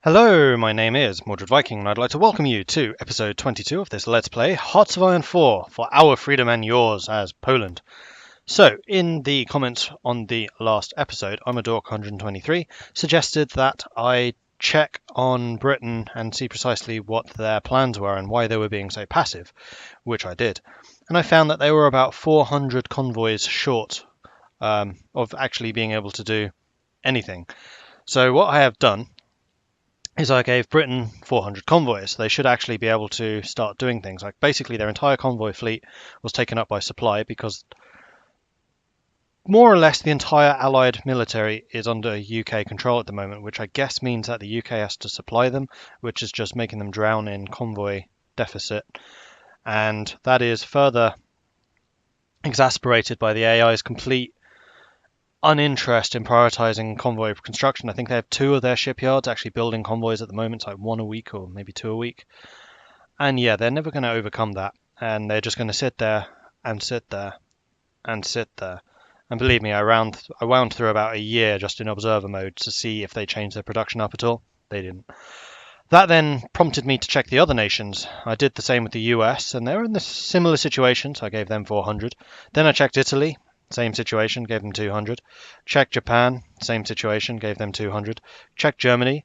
Hello, my name is Mordred Viking, and I'd like to welcome you to episode 22 of this Let's Play Hearts of Iron 4 for our freedom and yours as Poland. So, in the comments on the last episode, I'm a Dork 123 suggested that I check on Britain and see precisely what their plans were and why they were being so passive, which I did. And I found that they were about 400 convoys short of actually being able to do anything. So what I have done is I gave Britain 400 convoys. They should actually be able to start doing things. Like basically their entire convoy fleet was taken up by supply because more or less the entire Allied military is under UK control at the moment, which I guess means that the UK has to supply them, which is just making them drown in convoy deficit. And that is further exasperated by the AI's complete uninterest in prioritizing convoy construction. I think they have two of their shipyards actually building convoys at the moment. It's like one a week or maybe two a week. And yeah, they're never going to overcome that. And they're just going to sit there and sit there and sit there. And believe me, I wound through about a year just in observer mode to see if they changed their production up at all. They didn't. That then prompted me to check the other nations. I did the same with the US, and they're in a similar situation, so I gave them 400. Then I checked Italy. Same situation, gave them 200. Checked Japan, same situation, gave them 200. Checked Germany,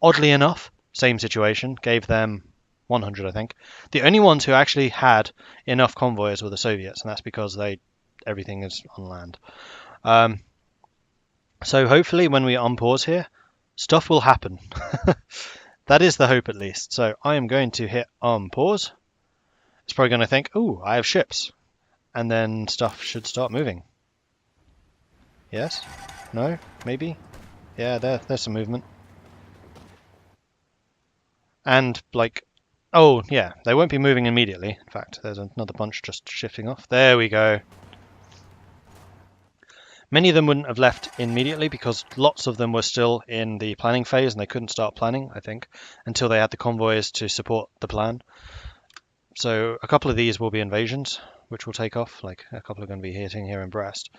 oddly enough, same situation, gave them 100, I think. The only ones who actually had enough convoys were the Soviets, and that's because everything is on land. So hopefully when we unpause here, stuff will happen. That is the hope at least. So I am going to hit unpause. It's probably going to think, ooh, I have ships. And then stuff should start moving. Yes? No? Maybe? Yeah, there's some movement. And, like, oh, yeah, they won't be moving immediately. In fact, there's another bunch just shifting off. There we go. Many of them wouldn't have left immediately because lots of them were still in the planning phase and they couldn't start planning, I think, until they had the convoys to support the plan. So a couple of these will be invasions, which will take off, like a couple are going to be hitting here in Brest.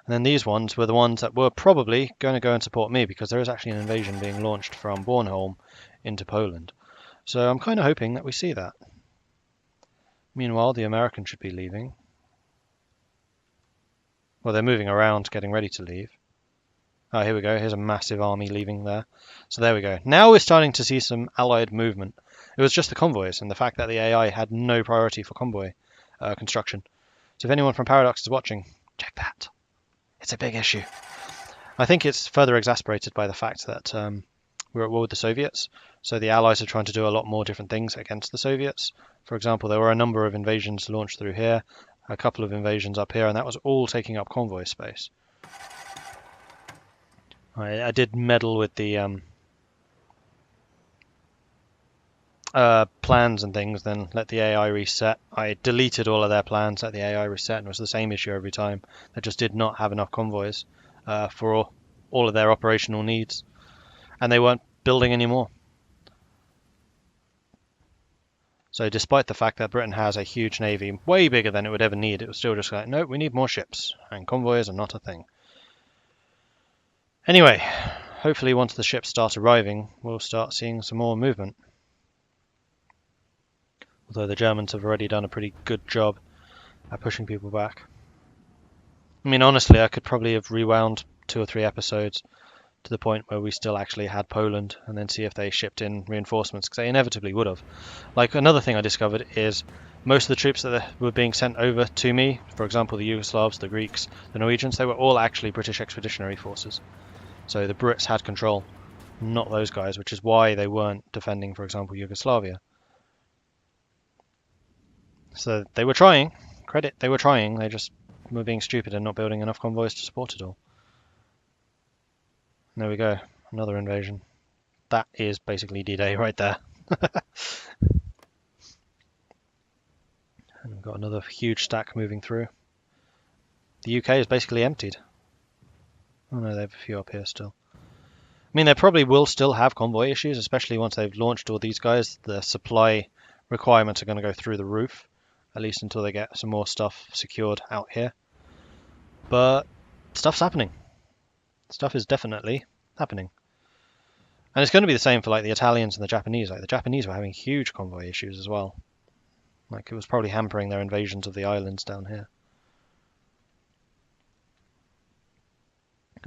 And then these ones were the ones that were probably going to go and support me because there is actually an invasion being launched from Bornholm into Poland. So I'm kind of hoping that we see that. Meanwhile, the Americans should be leaving. Well, they're moving around, getting ready to leave. Oh, here we go. Here's a massive army leaving there. So there we go. Now we're starting to see some Allied movement. It was just the convoys and the fact that the AI had no priority for convoy construction. So if anyone from Paradox is watching, check that. It's a big issue. I think it's further exasperated by the fact that we're at war with the Soviets. So the Allies are trying to do a lot more different things against the Soviets. For example, there were a number of invasions launched through here, a couple of invasions up here, and that was all taking up convoy space. I did meddle with the plans and things, then let the AI reset. I deleted all of their plans, let the AI reset, and it was the same issue every time. They just did not have enough convoys for all of their operational needs, and they weren't building anymore. So despite the fact that Britain has a huge navy, way bigger than it would ever need, it was still just like, no, we need more ships, and convoys are not a thing. Anyway, hopefully once the ships start arriving, we'll start seeing some more movement. Although the Germans have already done a pretty good job at pushing people back. I mean, honestly, I could probably have rewound 2 or 3 episodes to the point where we still actually had Poland and then see if they shipped in reinforcements, because they inevitably would have. Like, another thing I discovered is most of the troops that were being sent over to me, for example, the Yugoslavs, the Greeks, the Norwegians, they were all actually British expeditionary forces. So the Brits had control, not those guys, which is why they weren't defending, for example, Yugoslavia. So they were trying, credit, they were trying, they just were being stupid and not building enough convoys to support it all. There we go, another invasion. That is basically D-Day right there. And we've got another huge stack moving through. The UK is basically emptied. Oh no, they have a few up here still. I mean, they probably will still have convoy issues, especially once they've launched all these guys. The supply requirements are going to go through the roof, at least until they get some more stuff secured out here. But stuff's happening. Stuff is definitely happening. And it's going to be the same for like the Italians and the Japanese. Like the Japanese were having huge convoy issues as well. Like it was probably hampering their invasions of the islands down here.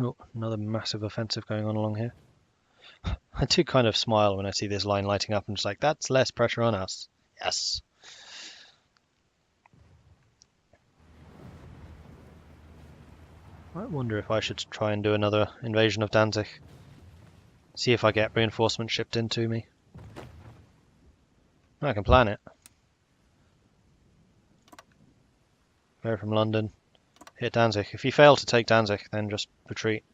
Oh, another massive offensive going on along here. I do kind of smile when I see this line lighting up and just like, that's less pressure on us. Yes. I wonder if I should try and do another invasion of Danzig. See if I get reinforcements shipped in to me. I can plan it. Go from London, hit Danzig. If you fail to take Danzig, then just retreat.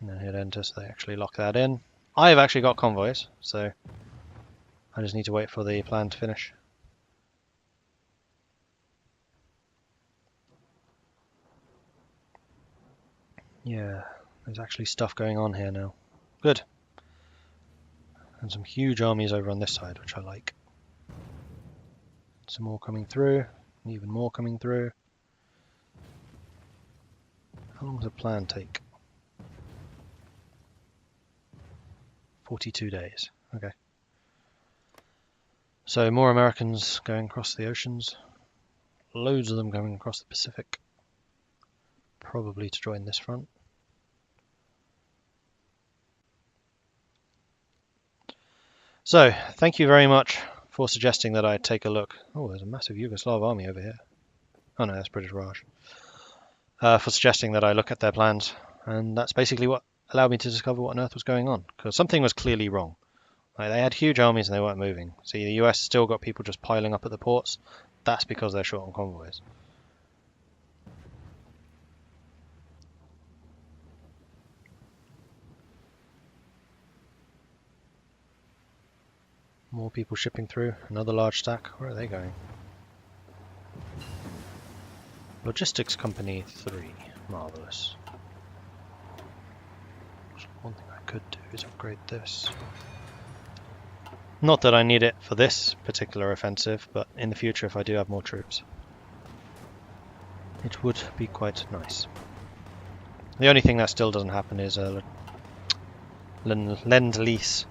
And then hit enter, so they actually lock that in. I've actually got convoys, so I just need to wait for the plan to finish. Yeah, there's actually stuff going on here now. Good. And some huge armies over on this side, which I like. Some more coming through, and even more coming through. How long does a plan take? 42 days. Okay. So more Americans going across the oceans. Loads of them going across the Pacific. Probably to join this front. So, thank you very much for suggesting that I take a look. Oh, there's a massive Yugoslav army over here. Oh no, that's British Raj. For suggesting that I look at their plans. And that's basically what allowed me to discover what on earth was going on. Because something was clearly wrong. Like, they had huge armies and they weren't moving. See, the US still got people just piling up at the ports. That's because they're short on convoys. More people shipping through. Another large stack. Where are they going? Logistics Company 3. Marvellous. One thing I could do is upgrade this. Not that I need it for this particular offensive, but in the future if I do have more troops. It would be quite nice. The only thing that still doesn't happen is Lend-Lease.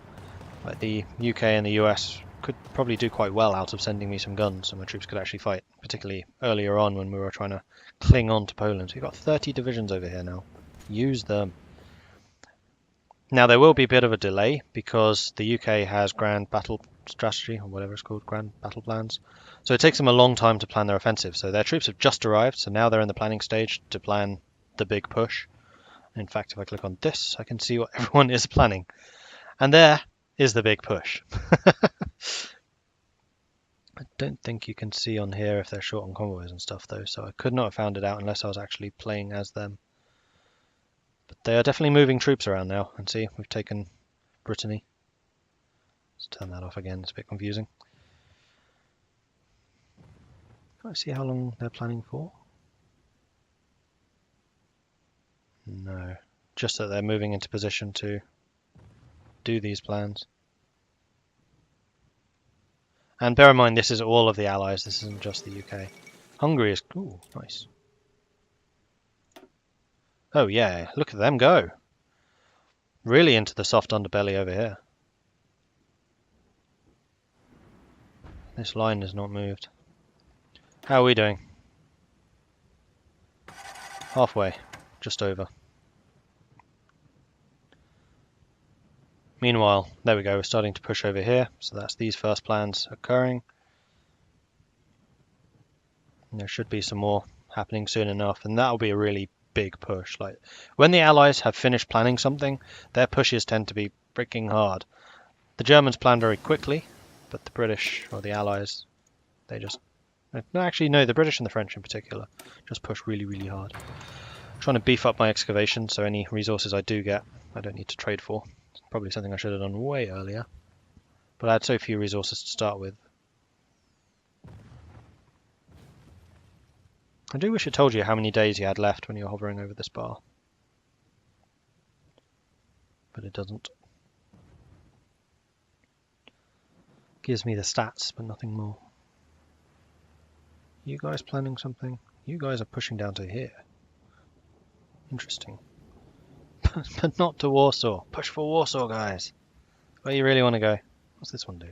Like the UK and the US could probably do quite well out of sending me some guns so my troops could actually fight, particularly earlier on when we were trying to cling on to Poland. We've got 30 divisions over here now. Use them. Now there will be a bit of a delay because the UK has Grand Battle Strategy, or whatever it's called, Grand Battle Plans. So it takes them a long time to plan their offensive. So their troops have just arrived, so now they're in the planning stage to plan the big push. In fact, if I click on this, I can see what everyone is planning. And there is the big push. I don't think you can see on here if they're short on convoys and stuff though, so I could not have found it out unless I was actually playing as them. But they are definitely moving troops around now, and see, we've taken Brittany. Let's turn that off again, it's a bit confusing. Can I see how long they're planning for? No, just that they're moving into position to do these plans. And bear in mind, this is all of the Allies, this isn't just the UK. Hungary is... ooh, nice. Oh yeah, look at them go. Really into the soft underbelly over here. This line is not moved. How are we doing? Halfway, just over. Meanwhile, there we go, we're starting to push over here, so that's these first plans occurring. And there should be some more happening soon enough, and that'll be a really big push. Like when the Allies have finished planning something, their pushes tend to be freaking hard. The Germans plan very quickly, but the British, or the Allies, they just... no, actually no, the British and the French in particular just push really, really hard. I'm trying to beef up my excavation, so any resources I do get, I don't need to trade for. It's probably something I should have done way earlier. But I had so few resources to start with. I do wish it told you how many days you had left when you were hovering over this bar. But it doesn't. Gives me the stats, but nothing more. You guys planning something? You guys are pushing down to here. Interesting. but not to Warsaw. Push for Warsaw, guys. Where you really want to go. What's this one do?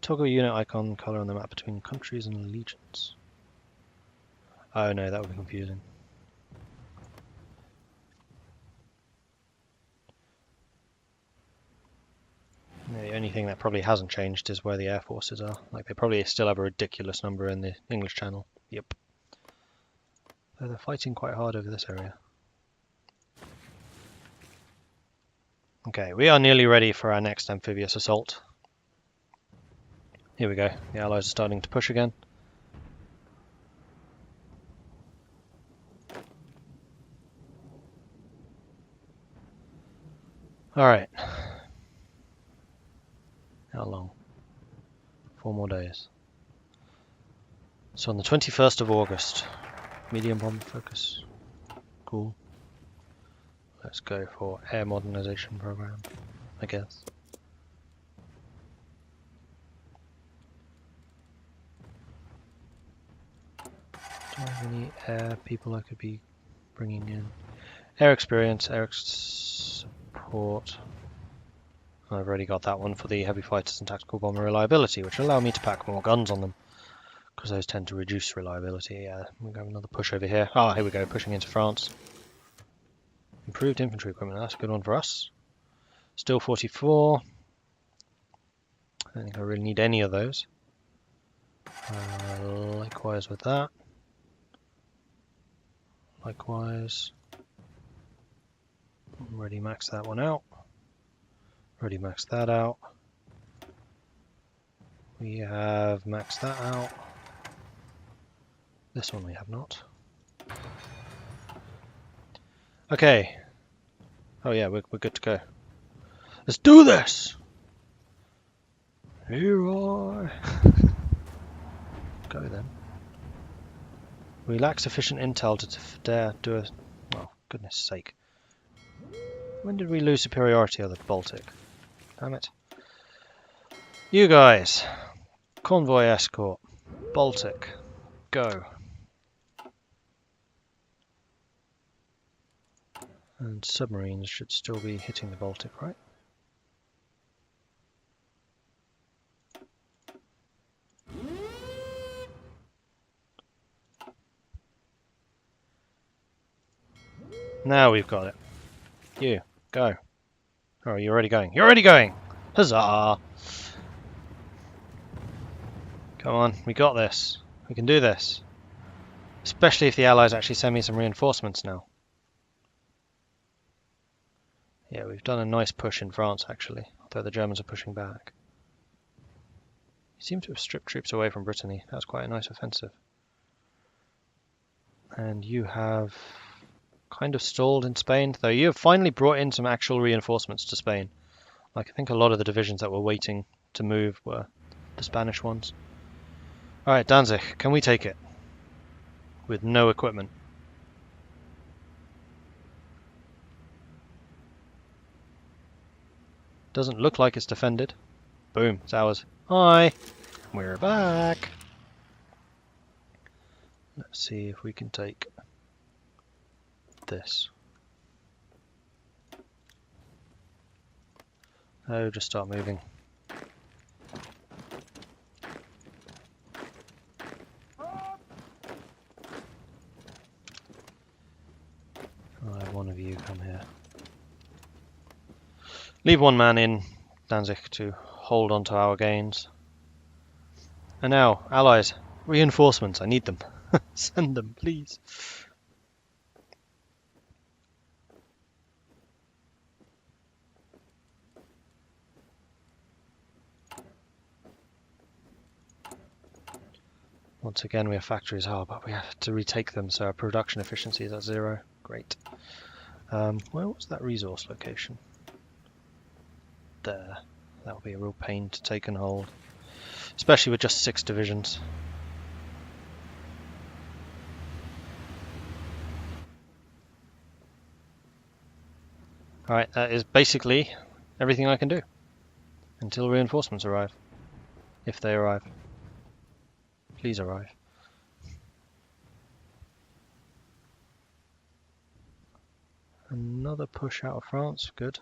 Toggle unit icon color on the map between countries and legions. Oh no, that would be confusing. The only thing that probably hasn't changed is where the air forces are. Like, they probably still have a ridiculous number in the English Channel. Yep. They're fighting quite hard over this area. Okay, we are nearly ready for our next amphibious assault. Here we go. The Allies are starting to push again. Alright. How long? 4 more days. So on the 21st of August, medium bomb focus. Cool. Let's go for air modernization program, I guess. Do I have any air people I could be bringing in? Air experience, air support. I've already got that one for the heavy fighters and tactical bomber reliability, which will allow me to pack more guns on them, because those tend to reduce reliability. Yeah, we'll have another push over here. Ah, here we go, pushing into France. Improved infantry equipment, that's a good one for us. Still 44. I don't think I really need any of those. Likewise with that. Likewise. Already maxed that one out. Already maxed that out. We have maxed that out. This one we have not. Okay. Oh yeah, we're good to go. Let's do this! Leroy! Go then. We lack sufficient intel to dare do a... Well, goodness sake. When did we lose superiority over the Baltic? Damn it. You guys. Convoy escort. Baltic. Go. And submarines should still be hitting the Baltic, right? Now we've got it. You, go. Oh, you're already going. You're already going! Huzzah! Come on, we got this. We can do this. Especially if the Allies actually send me some reinforcements now. Yeah, we've done a nice push in France, actually, although the Germans are pushing back. You seem to have stripped troops away from Brittany. That's quite a nice offensive. And you have kind of stalled in Spain, though you have finally brought in some actual reinforcements to Spain. Like, I think a lot of the divisions that were waiting to move were the Spanish ones. Alright, Danzig, can we take it? With no equipment. Doesn't look like it's defended. Boom, it's ours. Hi! We're back! Let's see if we can take this. Oh, just start moving. I'll have one of you come here. Leave one man in Danzig to hold on to our gains. And now, allies, reinforcements, I need them. Send them, please. Once again, we have factories, but we have to retake them, so our production efficiency is at 0. Great. Where was that resource location? There. That will be a real pain to take and hold, especially with just 6 divisions. Alright, that is basically everything I can do until reinforcements arrive. If they arrive. Please arrive. Another push out of France, good.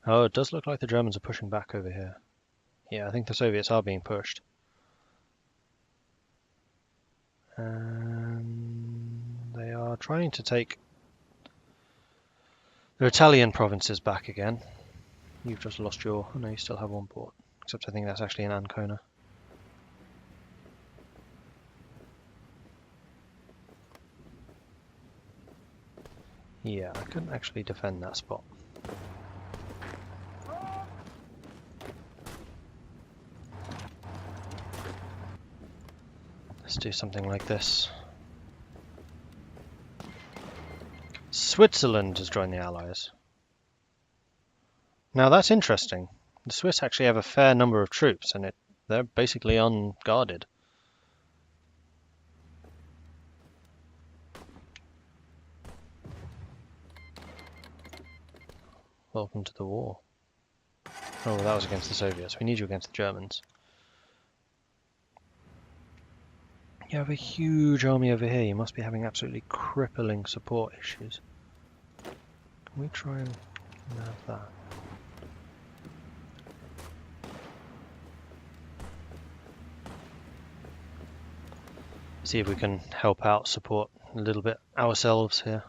Oh, it does look like the Germans are pushing back over here. Yeah, I think the Soviets are being pushed. And they are trying to take their Italian provinces back again. You've just lost your... Oh no, you still have one port. Except I think that's actually in Ancona. Yeah, I couldn't actually defend that spot. Let's do something like this. Switzerland has joined the Allies. Now that's interesting. The Swiss actually have a fair number of troops and they're basically unguarded. Welcome to the war. Oh, that was against the Soviets. We need you against the Germans. You have a huge army over here. You must be having absolutely crippling support issues. Can we try and have that? See if we can help out, support a little bit ourselves here.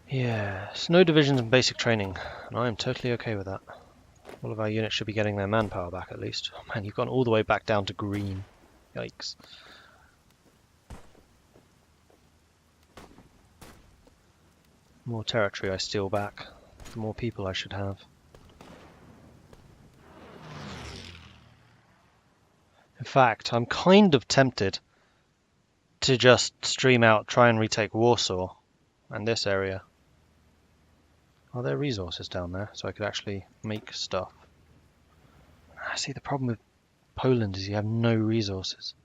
Yes, no divisions and basic training, and I am totally okay with that. All of our units should be getting their manpower back at least. Oh man, you've gone all the way back down to green. Yikes. The more territory I steal back, the more people I should have. In fact, I'm kind of tempted to just stream out, try and retake Warsaw and this area. Are there resources down there so I could actually make stuff? See, the problem with Poland is you have no resources.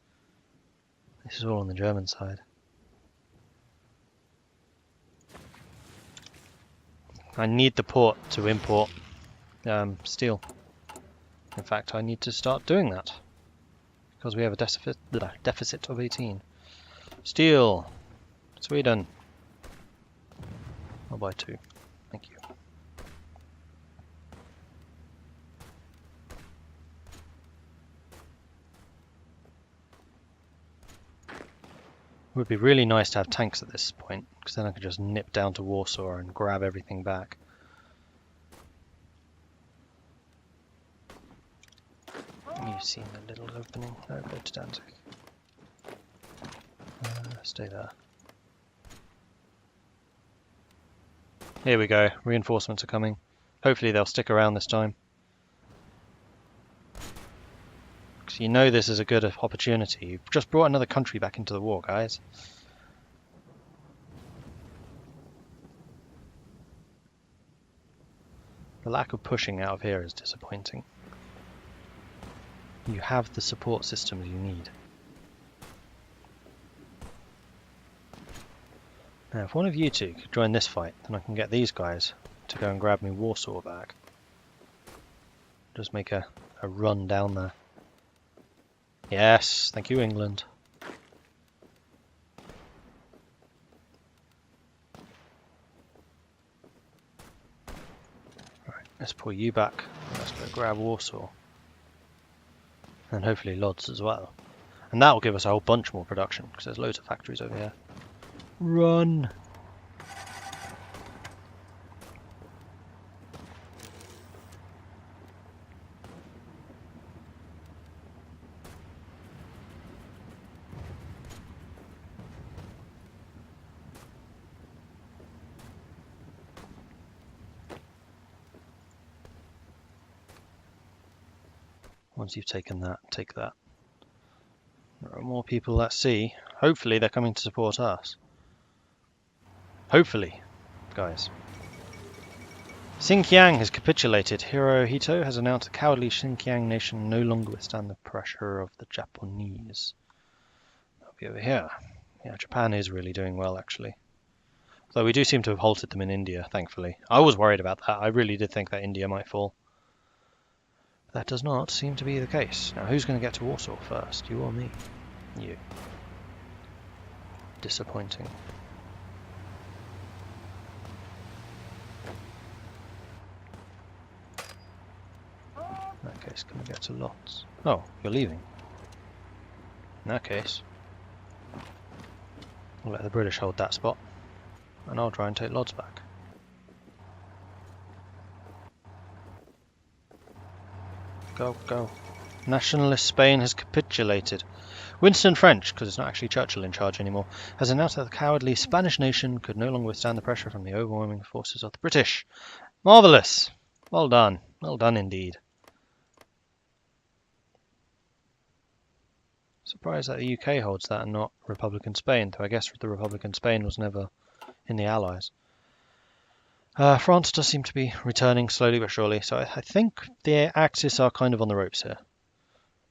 This is all on the German side. I need the port to import steel. In fact, I need to start doing that because we have a deficit of 18. Steel, Sweden. I'll buy 2. Thank you. It would be really nice to have tanks at this point, because then I could just nip down to Warsaw and grab everything back. You've seen the little opening. No, go to Danzig. Stay there. Here we go. Reinforcements are coming. Hopefully they'll stick around this time. Because you know this is a good opportunity. You've just brought another country back into the war, guys. The lack of pushing out of here is disappointing. You have the support systems you need. Now, if one of you two could join this fight, then I can get these guys to go and grab me Warsaw back. Just make a run down there. Yes, thank you, England. Right, let's pull you back. Let's go grab Warsaw. And hopefully Lodz as well. And that will give us a whole bunch more production, because there's loads of factories over here. Run! Once you've taken that, take that. There are more people at sea. Hopefully they're coming to support us. Hopefully, guys. Xinjiang has capitulated. Hirohito has announced the cowardly Xinjiang nation no longer withstand the pressure of the Japanese. That'll be over here. Yeah, Japan is really doing well, actually. Though we do seem to have halted them in India, thankfully. I was worried about that. I really did think that India might fall. That does not seem to be the case. Now, who's going to get to Warsaw first? You or me? You. Disappointing. In that case, can we get to Lodz? Oh, you're leaving. In that case, we'll let the British hold that spot. And I'll try and take Lodz back. Go, go. Nationalist Spain has capitulated. Winston French, because it's not actually Churchill in charge anymore, has announced that the cowardly Spanish nation could no longer withstand the pressure from the overwhelming forces of the British. Marvellous! Well done. Well done indeed. Surprised that the UK holds that and not Republican Spain, though I guess the Republican Spain was never in the Allies. France does seem to be returning slowly but surely, so I think the Axis are kind of on the ropes here.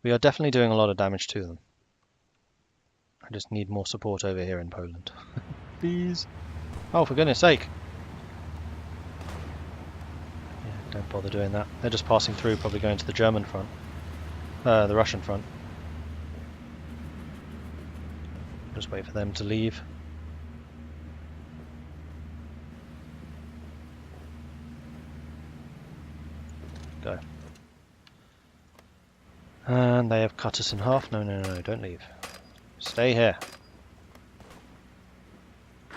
We are definitely doing a lot of damage to them. I just need more support over here in Poland. Please. Oh, for goodness sake. Yeah, don't bother doing that. They're just passing through, probably going to the German front. The Russian front. Just wait for them to leave. Go. And they have cut us in half. No, no, no, don't leave. Stay here.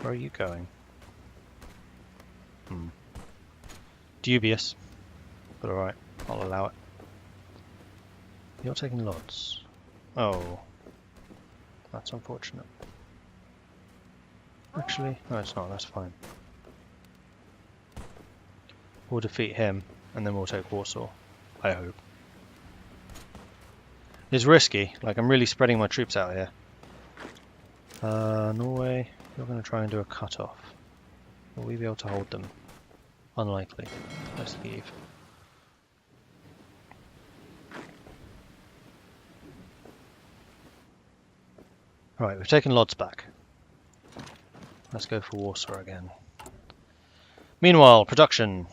Where are you going? Dubious. But alright, I'll allow it. You're taking Lodz. Oh. That's unfortunate. Actually, no it's not, that's fine. We'll defeat him, and then we'll take Warsaw. I hope. It's risky, like I'm really spreading my troops out here. Norway, you're going to try and do a cut-off. Will we be able to hold them? Unlikely. Let's leave. Right, we've taken Lodz back. Let's go for Warsaw again. Meanwhile, production.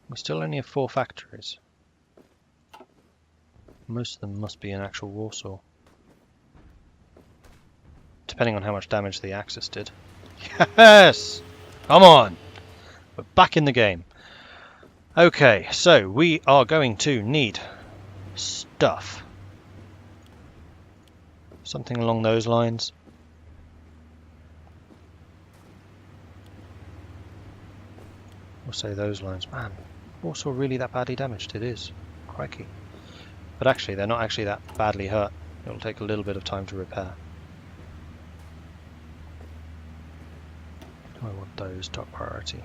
We still only have 4 factories. Most of them must be in actual Warsaw. Depending on how much damage the Axis did. Yes! Come on! We're back in the game. Okay, so we are going to need stuff. Something along those lines. We'll say those lines. Man, Warsaw really that badly damaged? It is. Crikey. But actually, they're not actually that badly hurt. It'll take a little bit of time to repair. I want those top priority,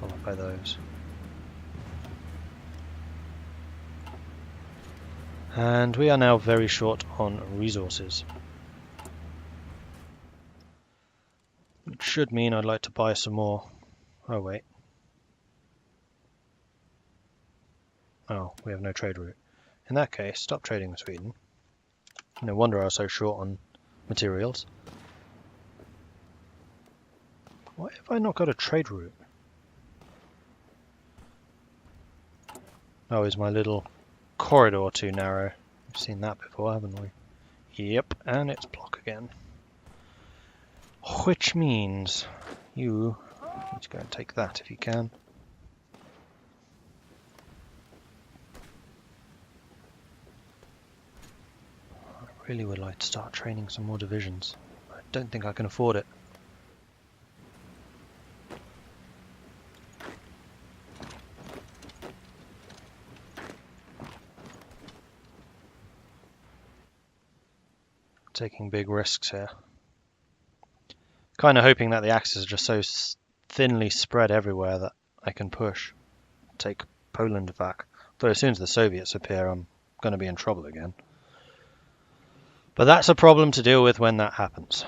followed by those. And we are now very short on resources. Which should mean I'd like to buy some more. Oh wait. Oh, we have no trade route. In that case, stop trading with Sweden. No wonder I was so short on materials. Why have I not got a trade route? Oh, is my little corridor too narrow? We've seen that before, haven't we? Yep, and it's block again. Which means you need to go and take that if you can. I really would like to start training some more divisions. I don't think I can afford it. Taking big risks here. Kind of hoping that the Axis are just so thinly spread everywhere that I can push. Take Poland back. Though as soon as the Soviets appear, I'm going to be in trouble again. But that's a problem to deal with when that happens.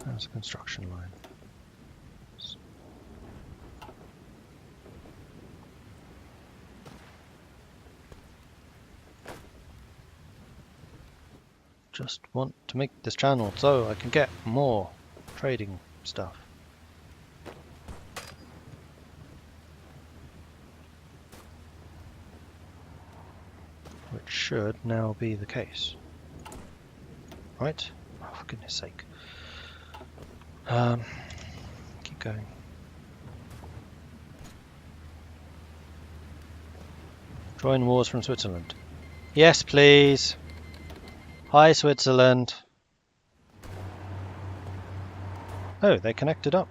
There's a construction line. just want to make this channel so I can get more trading stuff. Which should now be the case. Right? Oh, for goodness sake. Keep going. Join wars from Switzerland. Yes, please. Hi, Switzerland. Oh, they connected up.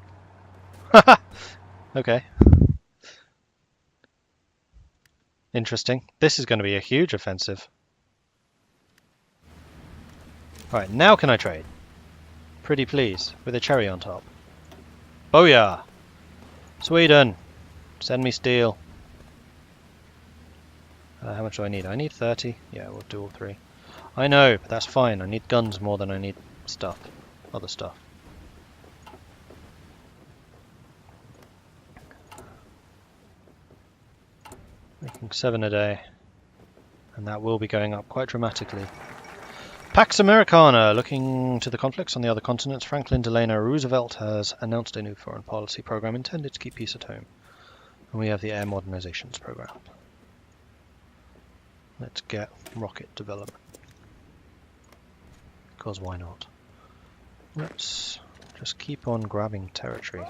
Okay. Interesting. This is going to be a huge offensive. Right, now can I trade? Pretty please, with a cherry on top. Booyah! Sweden! Send me steel. How much do I need? I need 30. Yeah, we'll do all 3. I know, but that's fine. I need guns more than I need stuff. Other stuff. Making 7 a day. And that will be going up quite dramatically. Pax Americana. Looking to the conflicts on the other continents, Franklin Delano Roosevelt has announced a new foreign policy program intended to keep peace at home. And we have the Air Modernizations program. Let's get rocket development. Because why not? Let's just keep on grabbing territory.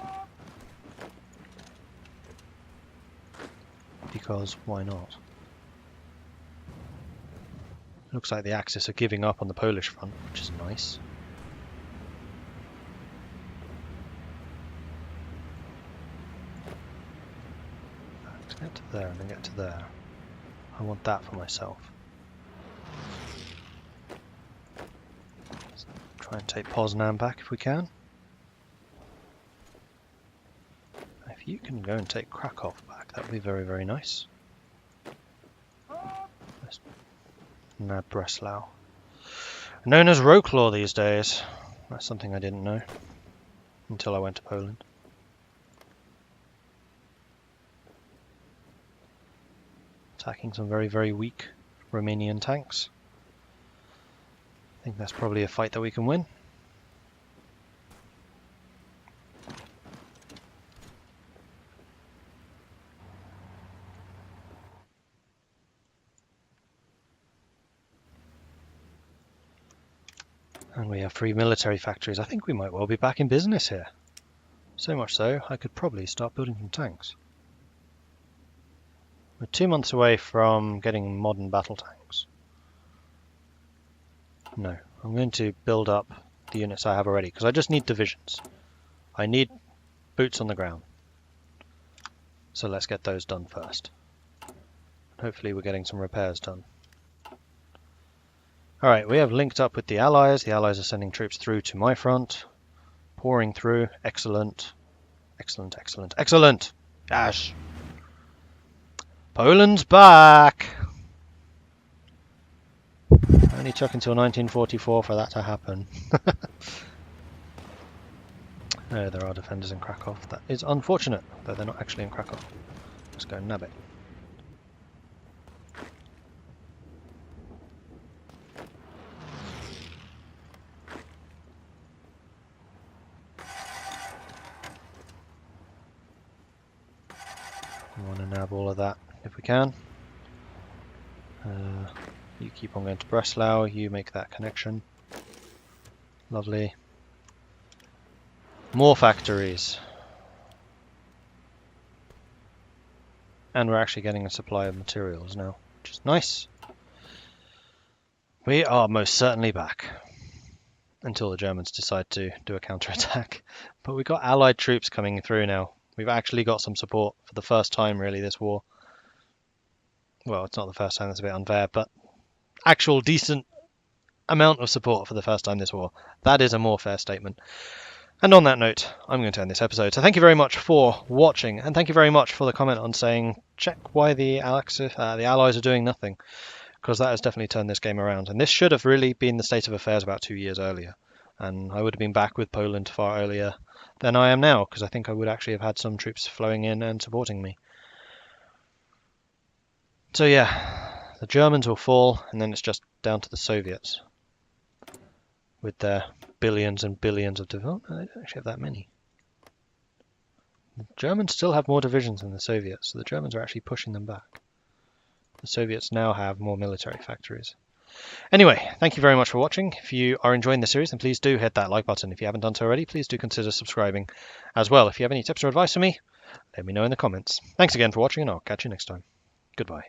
Because why not? Looks like the Axis are giving up on the Polish front, which is nice. Let's get to there and then get to there. I want that for myself. Let's try and take Poznan back if we can. If you can go and take Krakow back, that would be very, very nice. Let's nab Breslau. Known as Wroclaw these days. That's something I didn't know until I went to Poland. Attacking some very, very weak Romanian tanks. I think that's probably a fight that we can win. And we have 3 military factories. I think we might well be back in business here. So much so, I could probably start building some tanks. We're 2 months away from getting modern battle tanks. No, I'm going to build up the units I have already, because I just need divisions. I need boots on the ground. So let's get those done first. Hopefully we're getting some repairs done. Alright, we have linked up with the Allies. The Allies are sending troops through to my front. Pouring through. Excellent. Excellent, excellent, excellent! Yes! Poland's back! Only took until 1944 for that to happen. Oh, there are defenders in Krakow. That is unfortunate, though they're not actually in Krakow. Let's go and nab it. We want to nab all of that if we can. You keep on going to Breslau, you make that connection. Lovely. More factories. And we're actually getting a supply of materials now, which is nice. We are most certainly back. Until the Germans decide to do a counterattack. But we've got allied troops coming through now. We've actually got some support for the first time, really, this war. Well, it's not the first time, that's a bit unfair, but actual decent amount of support for the first time this war. That is a more fair statement. And on that note, I'm going to end this episode. So thank you very much for watching, and thank you very much for the comment on saying, check why the Allies are doing nothing, because that has definitely turned this game around. And this should have really been the state of affairs about 2 years earlier. And I would have been back with Poland far earlier than I am now, because I think I would actually have had some troops flowing in and supporting me. So yeah, the Germans will fall, and then it's just down to the Soviets. with their billions and billions of divisions. Oh, they don't actually have that many. The Germans still have more divisions than the Soviets, so the Germans are actually pushing them back. The Soviets now have more military factories. Anyway, thank you very much for watching. If you are enjoying the series, then please do hit that like button. If you haven't done so already, please do consider subscribing as well. If you have any tips or advice for me, let me know in the comments. Thanks again for watching, and I'll catch you next time. Goodbye.